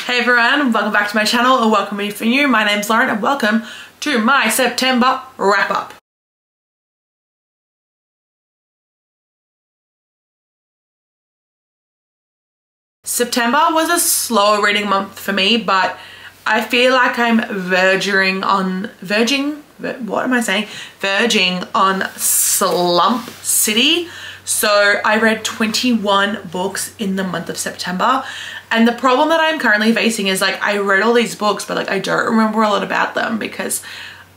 Hey everyone, welcome back to my channel, or welcome if you're new. My name's Lauren and welcome to my September wrap up. September was a slower reading month for me, but I feel like I'm verging on slump city. So I read 21 books in the month of September. And the problem that I'm currently facing is like I read all these books, but like I don't remember a lot about them because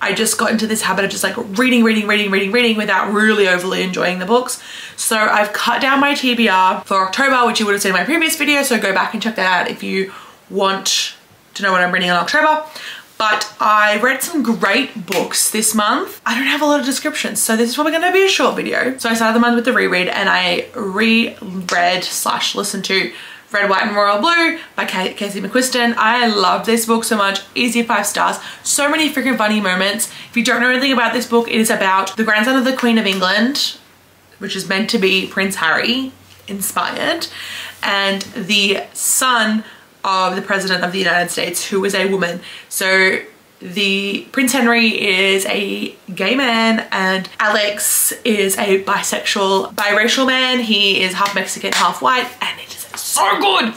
I just got into this habit of just like reading without really overly enjoying the books. So I've cut down my TBR for October, which you would have seen in my previous video. So go back and check that out if you want to know what I'm reading in October. But I read some great books this month. I don't have a lot of descriptions, so this is probably gonna be a short video. So I started the month with the reread and I reread/listened to Red, White and Royal Blue by Casey McQuiston. I love this book so much. Easy 5 stars. So many freaking funny moments. If you don't know anything about this book, it is about the grandson of the Queen of England, which is meant to be Prince Harry inspired, and the son of the President of the United States, who is a woman. So the Prince Henry is a gay man and Alex is a biracial man. He is half Mexican, half white, and it is so good.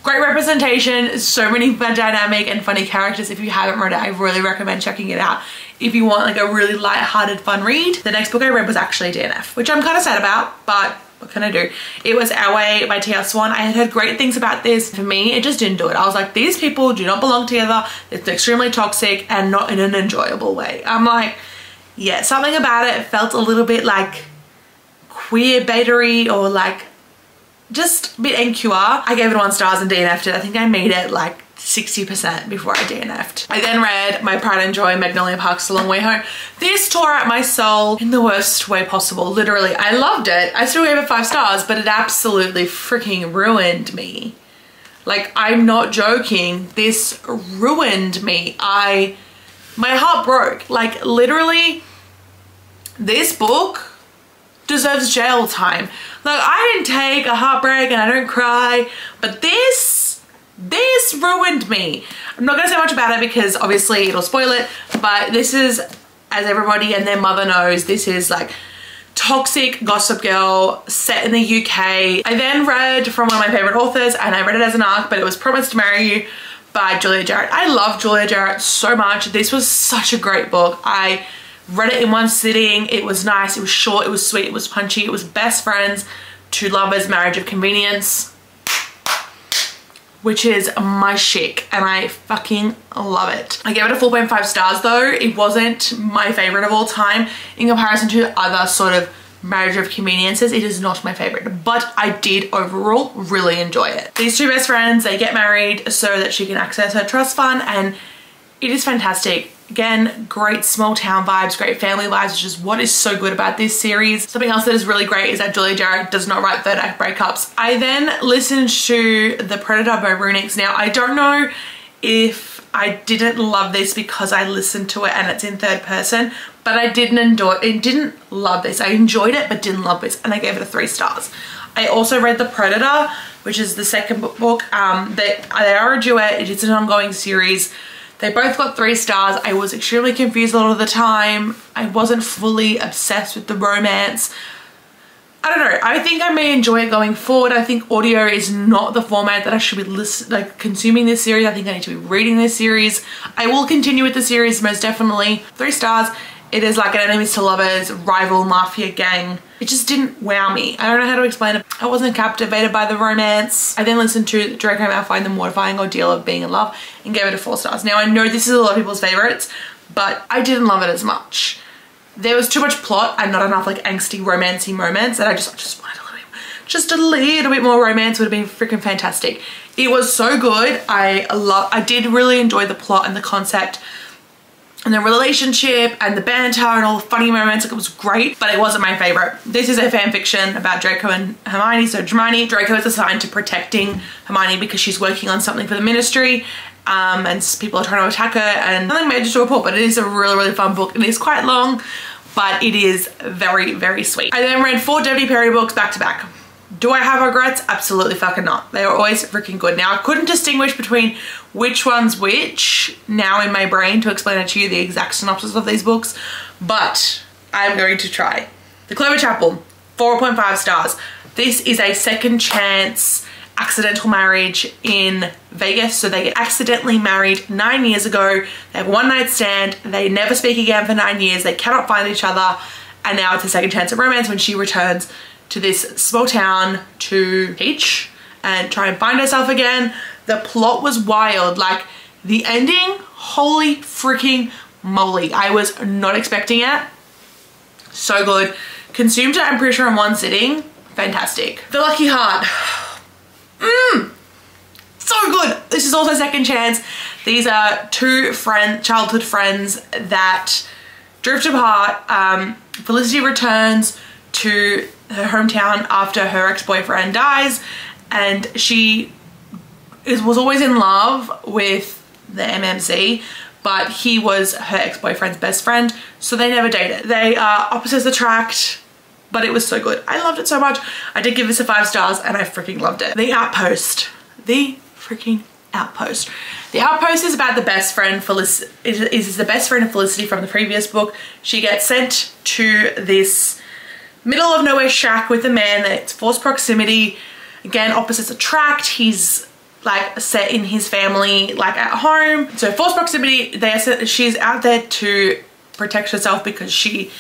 Great representation, so many fun, dynamic and funny characters. If you haven't read it, I really recommend checking it out. If you want like a really light-hearted fun read. The next book I read was actually DNF, which I'm kind of sad about, but what can I do? It was Our Way by T.R. Swan. I had heard great things about this. For me, it just didn't do it. I was like, these people do not belong together. It's extremely toxic and not in an enjoyable way. I'm like, yeah, something about it felt a little bit like queer baitery or like just a bit NQR. I gave it 1 star and DNF'd it. I think I made it like 60% before I DNF'd. I then read My Pride and Joy, Magnolia Park's A Long Way Home. This tore at my soul in the worst way possible. Literally, I loved it. I still gave it 5 stars, but it absolutely freaking ruined me. Like, I'm not joking. This ruined me. My heart broke. Like, literally, this book deserves jail time. Like, I didn't take a heartbreak and I don't cry, but this ruined me. I'm not gonna say much about it because obviously it'll spoil it, but this is, as everybody and their mother knows, this is like toxic Gossip Girl set in the UK. I then read from one of my favorite authors, and I read it as an arc, but it was Promised to Marry You by Julia Jarrett. I love Julia Jarrett so much. This was such a great book. I read it in one sitting. It was nice, it was short, it was sweet, it was punchy, it was best friends, 2 lovers, marriage of convenience, which is my chic, and I fucking love it. I gave it a 4.5 stars though. It wasn't my favorite of all time in comparison to other sort of marriage of conveniences. It is not my favorite, but I did overall really enjoy it. These 2 best friends, they get married so that she can access her trust fund, and it is fantastic. Again, great small town vibes, great family vibes, which is what is so good about this series. Something else that is really great is that Julia Jarrett does not write 3rd act breakups. I then listened to The Predator by Runix. Now, I don't know if I didn't love this because I listened to it and it's in 3rd person, but I didn't love this. I enjoyed it, but didn't love this, and I gave it a 3 stars. I also read The Predator, which is the second book. They are a duet. It is an ongoing series. They both got 3 stars. I was extremely confused a lot of the time. I wasn't fully obsessed with the romance. I don't know. I think I may enjoy it going forward. I think audio is not the format that I should be consuming this series. I think I need to be reading this series. I will continue with the series most definitely. 3 stars. It is like an enemies to lovers rival mafia gang. It just didn't wow me. I don't know how to explain it. I wasn't captivated by the romance. I then listened to Draco Malfoy, The Mortifying Ordeal of Being in Love, and gave it a 4 stars. Now I know this is a lot of people's favorites, but I didn't love it as much. There was too much plot and not enough like angsty romancy moments, and I just wanted just a little bit more romance would have been freaking fantastic. It was so good. I did really enjoy the plot and the concept and the relationship and the banter and all the funny moments. Like, it was great, but it wasn't my favorite. This is a fan fiction about Draco and Hermione. So Draco is assigned to protecting Hermione because she's working on something for the ministry, and people are trying to attack her, and nothing major to report, but it is a really fun book. It is quite long, but it is very sweet. I then read 4 Dirty Perry books back to back. Do I have regrets? Absolutely fucking not. They were always freaking good. Now, I couldn't distinguish between which one's which now in my brain to explain it to you, the exact synopsis of these books, but I'm going to try. The Clover Chapel, 4.5 stars. This is a second chance accidental marriage in Vegas. So they get accidentally married 9 years ago. They have a one-night stand. They never speak again for 9 years. They cannot find each other. And now it's a second chance at romance when she returns to this small town to teach and try and find herself again. The plot was wild. Like, the ending, holy freaking moly. I was not expecting it. So good. Consumed it, I'm pretty sure, in one sitting. Fantastic. The Lucky Heart. So good. This is also second chance. These are two childhood friends that drift apart. Felicity returns to her hometown after her ex-boyfriend dies, and she was always in love with the MMC, but he was her ex-boyfriend's best friend, so they never dated. They are opposites attract, but it was so good. I loved it so much. I did give this a 5 stars and I freaking loved it. The Outpost. The freaking Outpost. The Outpost is about the best friend, Felicity. Is the best friend of Felicity from the previous book. She gets sent to this middle of nowhere shack with a man that's forced proximity. Again, opposites attract. He's like set in his family, like at home. So forced proximity, she's out there to protect herself because she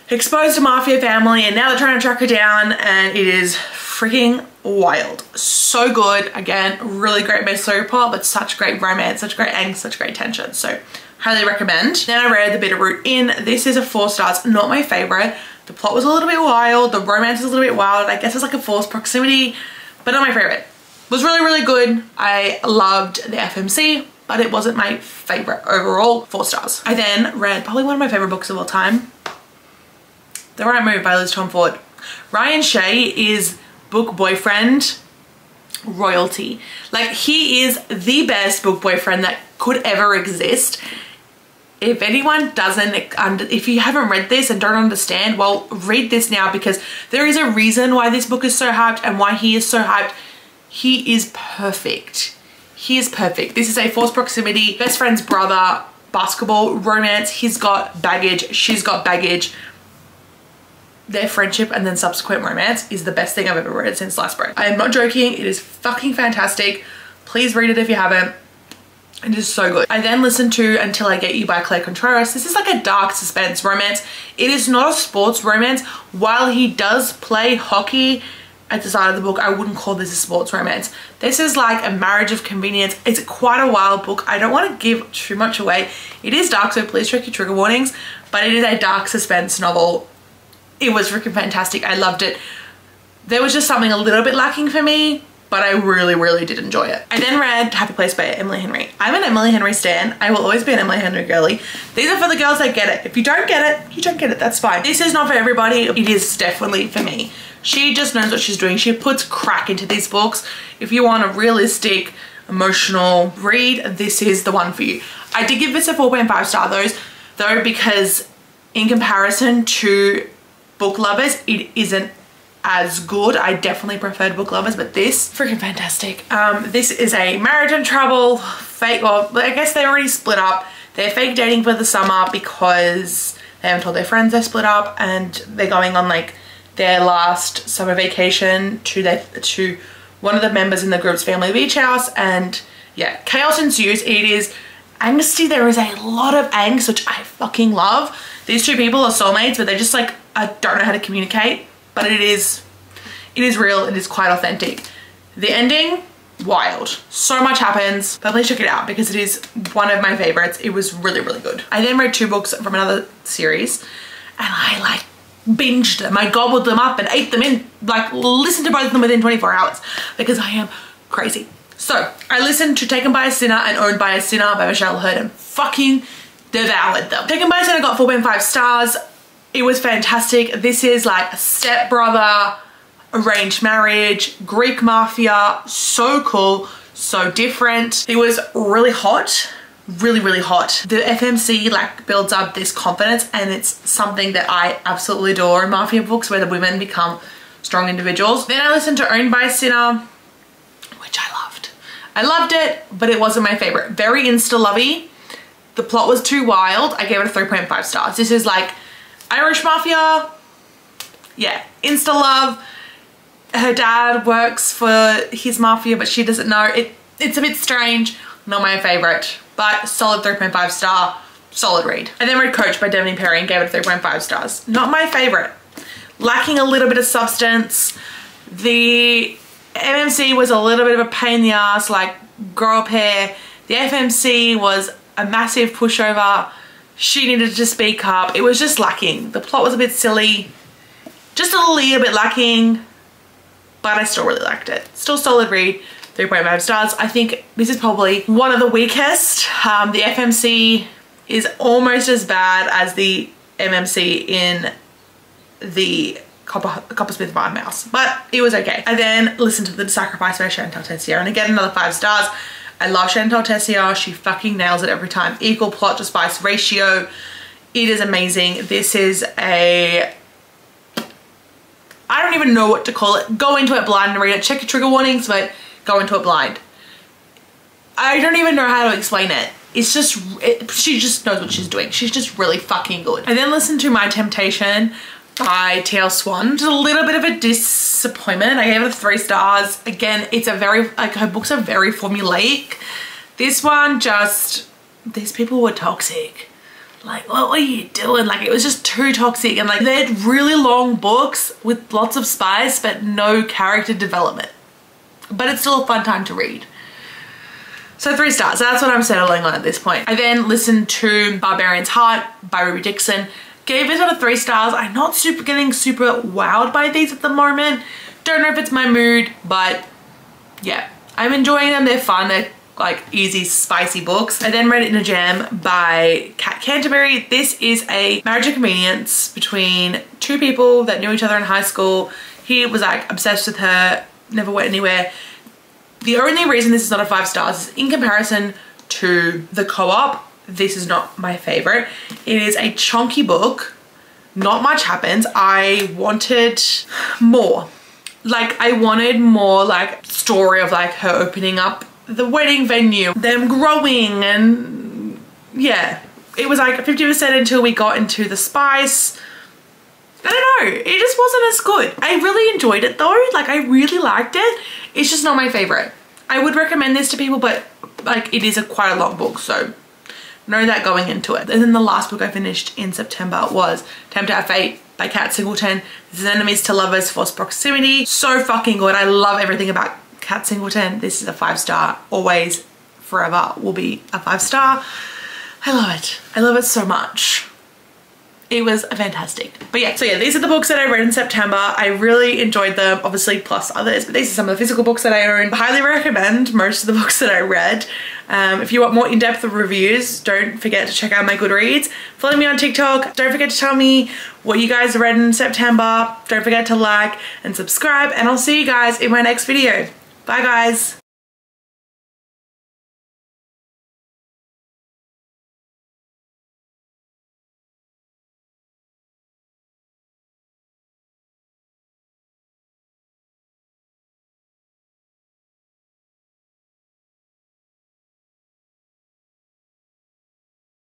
exposed a mafia family, and now they're trying to track her down, and it is freaking wild. So good. Again, really great mystery plot, but such great romance, such great angst, such great tension. So highly recommend. Then I read The Bitterroot Inn. This is a 4 stars, not my favorite. The plot was a little bit wild. The romance is a little bit wild. I guess it's like a forced proximity, but not my favorite. It was really, really good. I loved the FMC, but it wasn't my favorite overall. 4 stars. I then read probably one of my favorite books of all time, The Right Move by Liz Tomford. Ryan Shea is book boyfriend royalty. Like, he is the best book boyfriend that could ever exist. If anyone doesn't, if you haven't read this and don't understand, well, read this now, because there is a reason why this book is so hyped and why he is so hyped. He is perfect. He is perfect. This is a forced proximity, best friend's brother, basketball romance. He's got baggage, she's got baggage. Their friendship and then subsequent romance is the best thing I've ever read since sliced bread. I am not joking. It is fucking fantastic. Please read it if you haven't. It is so good. I then listened to Until I Get You by Claire Contreras. This is like a dark suspense romance. It is not a sports romance. While he does play hockey at the start of the book, I wouldn't call this a sports romance. This is like a marriage of convenience. It's quite a wild book. I don't want to give too much away. It is dark, so please check your trigger warnings, but it is a dark suspense novel. It was freaking fantastic. I loved it. There was just something a little bit lacking for me, but I really, really did enjoy it. I then read Happy Place by Emily Henry. I'm an Emily Henry stan. I will always be an Emily Henry girly. These are for the girls that get it. If you don't get it, you don't get it. That's fine. This is not for everybody. It is definitely for me. She just knows what she's doing. She puts crack into these books. If you want a realistic, emotional read, this is the one for you. I did give this a 4.5 star though, because in comparison to Book Lovers, it isn't as good. I definitely preferred Book Lovers, but this, freaking fantastic. This is a marriage in trouble, fake, well, I guess they already split up. They're fake dating for the summer because they haven't told their friends they're split up, and they're going on like their last summer vacation to one of the members in the group's family beach house, and yeah, chaos ensues. It is angsty. There is a lot of angst, which I fucking love. These two people are soulmates, but they're just like, I don't know how to communicate, but it is real. It is quite authentic. The ending, wild. So much happens, but please check it out because it is one of my favorites. It was really, really good. I then read 2 books from another series, and I like binged them. I gobbled them up and ate them in, like listened to both of them within 24 hours because I am crazy. So I listened to Taken by a Sinner and Owned by a Sinner by Michelle Hurd and fucking devoured them. Taken by a Sinner got 4.5 stars. It was fantastic. This is like a stepbrother, arranged marriage, Greek mafia. So cool, so different. It was really hot, really, really hot. The FMC like builds up this confidence, and it's something that I absolutely adore in mafia books, where the women become strong individuals. Then I listened to Owned by a Sinner, which I loved. I loved it, but it wasn't my favorite. Very insta-lovey. The plot was too wild. I gave it a 3.5 stars. This is like Irish Mafia. Yeah, insta-love. Her dad works for his mafia, but she doesn't know. It's a bit strange. Not my favorite, but solid 3.5 star. Solid read. I then read Coach by Devney Perry and gave it 3.5 stars. Not my favorite. Lacking a little bit of substance. The MMC was a little bit of a pain in the ass, like grow up here. The FMC was a massive pushover. She needed to speak up. It was just lacking. The plot was a bit silly. Just a little bit lacking, but I still really liked it. Still solid read. 3.5 stars. I think this is probably one of the weakest. The FMC is almost as bad as the MMC in the Coppersmith Farmhouse, but it was okay. I then listened to The Sacrifice by Chantal Tessier, and again another 5 stars. I love Chantal Tessier. She fucking nails it every time. Equal plot to spice ratio. It is amazing. This is a, I don't even know what to call it. Go into it blind and read it. Check your trigger warnings, but go into it blind. I don't even know how to explain it. It's just, she just knows what she's doing. She's just really fucking good. I then listened to My Temptation by T.L. Swan. Just a little bit of a disappointment. I gave it 3 stars. Again, it's a very, like, her books are very formulaic. This one just, these people were toxic. Like, what were you doing? Like, it was just too toxic, and like they had really long books with lots of spice but no character development. But it's still a fun time to read. So 3 stars, that's what I'm settling on at this point. I then listened to Barbarian's Heart by Ruby Dixon. Gave it out of 3 stars. I'm not getting super wowed by these at the moment. Don't know if it's my mood, but yeah, I'm enjoying them. They're fun. They're like easy, spicy books. I then read In a Jam by Kat Canterbury. This is a marriage of convenience between 2 people that knew each other in high school. He was like obsessed with her, never went anywhere. The only reason this is not a 5 stars is in comparison to The Co-op. This is not my favorite. It is a chunky book. Not much happens. I wanted more. Like, I wanted more like story of like her opening up the wedding venue, them growing, and yeah. It was like 50% until we got into the spice. I don't know, it just wasn't as good. I really enjoyed it though. Like, I really liked it. It's just not my favorite. I would recommend this to people, but like it is quite a long book, so know that going into it. And then the last book I finished in September was Tempt Our Fate by Kat Singleton. This is Enemies to Lovers, Forced Proximity. So fucking good. I love everything about Kat Singleton. This is a 5 star. Always, forever will be a 5 star. I love it. I love it so much. It was fantastic. But yeah, so yeah, these are the books that I read in September. I really enjoyed them, obviously plus others, but these are some of the physical books that I own. I highly recommend most of the books that I read. If you want more in-depth reviews, don't forget to check out my Goodreads. Follow me on TikTok. Don't forget to tell me what you guys read in September. Don't forget to like and subscribe, and I'll see you guys in my next video. Bye guys.